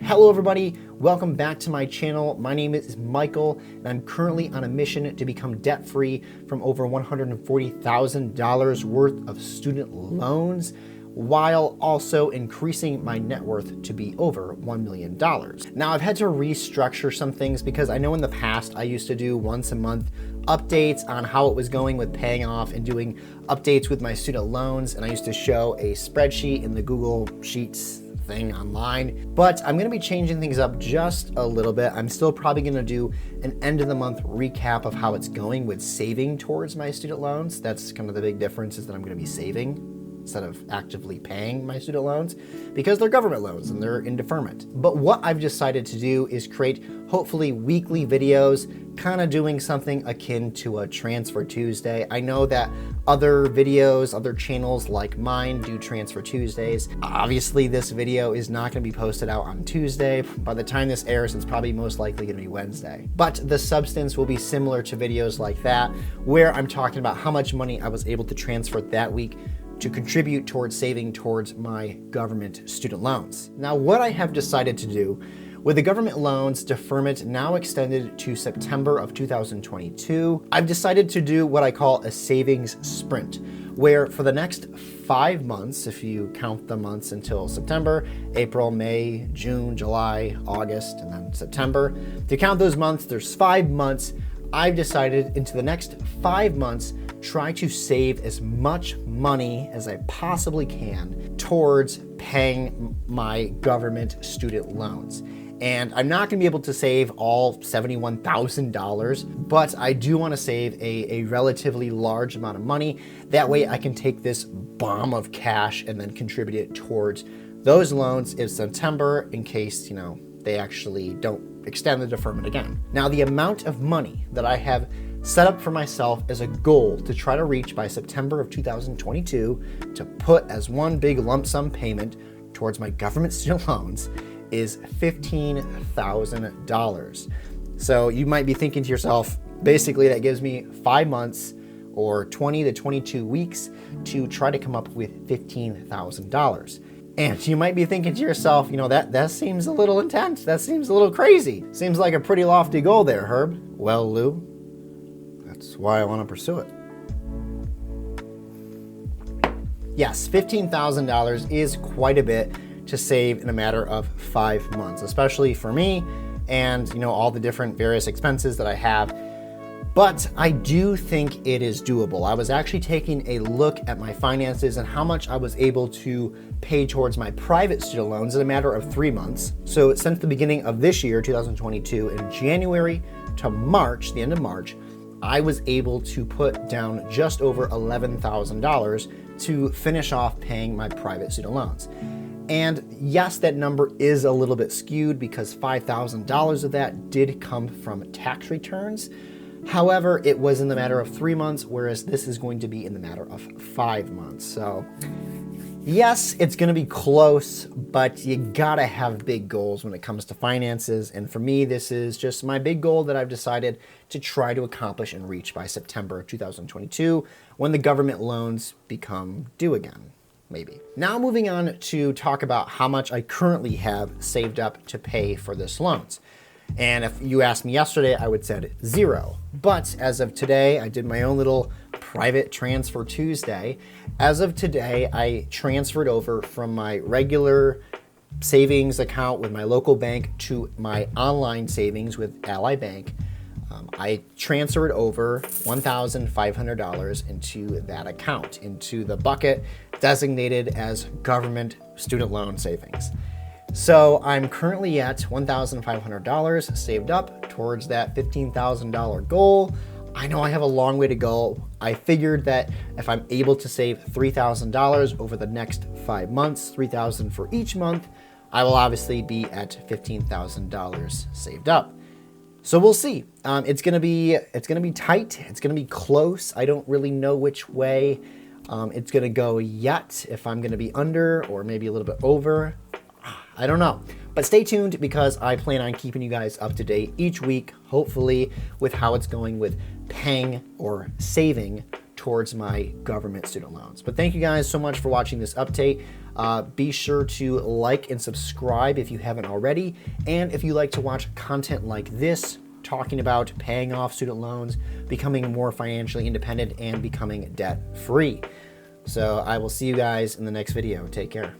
Hello everybody, welcome back to my channel. My name is Michael and I'm currently on a mission to become debt-free from over $140,000 worth of student loans, while also increasing my net worth to be over $1 million. Now I've had to restructure some things because I know in the past I used to do once a month updates on how it was going with paying off and doing updates with my student loans, and I used to show a spreadsheet in the Google Sheets thing online, but I'm gonna be changing things up just a little bit. I'm still probably gonna do an end of the month recap of how it's going with saving towards my student loans. That's kind of the big difference, is that I'm gonna be saving instead of actively paying my student loans because they're government loans and they're in deferment. But what I've decided to do is create hopefully weekly videos, kind of doing something akin to a Transfer Tuesday. I know that other videos, other channels like mine do Transfer Tuesdays. Obviously this video is not gonna be posted out on Tuesday. By the time this airs, it's probably most likely gonna be Wednesday. But the substance will be similar to videos like that, where I'm talking about how much money I was able to transfer that week to contribute towards saving towards my government student loans. Now, what I have decided to do with the government loans deferment now extended to September of 2022, I've decided to do what I call a savings sprint, where for the next 5 months, if you count the months until September, April, May, June, July, August, and then September, if you count those months, there's 5 months. I've decided into the next 5 months, try to save as much money as I possibly can towards paying my government student loans. And I'm not gonna be able to save all $71,000, but I do wanna save a relatively large amount of money. That way I can take this bomb of cash and then contribute it towards those loans in September in case, they actually don't extend the deferment again. Now, the amount of money that I have set up for myself as a goal to try to reach by September of 2022 to put as one big lump sum payment towards my government student loans is $15,000. So you might be thinking to yourself, basically that gives me 5 months or 20 to 22 weeks to try to come up with $15,000. And you might be thinking to yourself, that seems a little intense. That seems a little crazy. Seems like a pretty lofty goal there, Herb. Well, Lou, that's why I want to pursue it. Yes, $15,000 is quite a bit to save in a matter of 5 months, especially for me and all the different various expenses that I have. But I do think it is doable. I was actually taking a look at my finances and how much I was able to pay towards my private student loans in a matter of 3 months. So since the beginning of this year, 2022, in January to March, the end of March, I was able to put down just over $11,000 to finish off paying my private student loans. And yes, that number is a little bit skewed because $5,000 of that did come from tax returns. However, it was in the matter of 3 months, whereas this is going to be in the matter of 5 months. So yes, it's gonna be close, but you gotta have big goals when it comes to finances. And for me, this is just my big goal that I've decided to try to accomplish and reach by September 2022, when the government loans become due again, maybe. Now moving on to talk about how much I currently have saved up to pay for this loans. And if you asked me yesterday, I would say 0. But as of today, I did my own little private Transfer Tuesday. As of today, I transferred over from my regular savings account with my local bank to my online savings with Ally Bank. I transferred over $1,500 into that account, into the bucket designated as government student loan savings. So I'm currently at $1,500 saved up towards that $15,000 goal. I know I have a long way to go. I figured that if I'm able to save $3,000 over the next 5 months, $3,000 for each month, I will obviously be at $15,000 saved up. So we'll see. It's gonna be tight. It's gonna be close. I don't really know which way it's gonna go yet. If I'm gonna be under or maybe a little bit over, I don't know. But stay tuned because I plan on keeping you guys up to date each week, hopefully with how it's going with paying or saving towards my government student loans. But thank you guys so much for watching this update. Be sure to like and subscribe if you haven't already. And if you like to watch content like this, talking about paying off student loans, becoming more financially independent, and becoming debt free. So I will see you guys in the next video. Take care.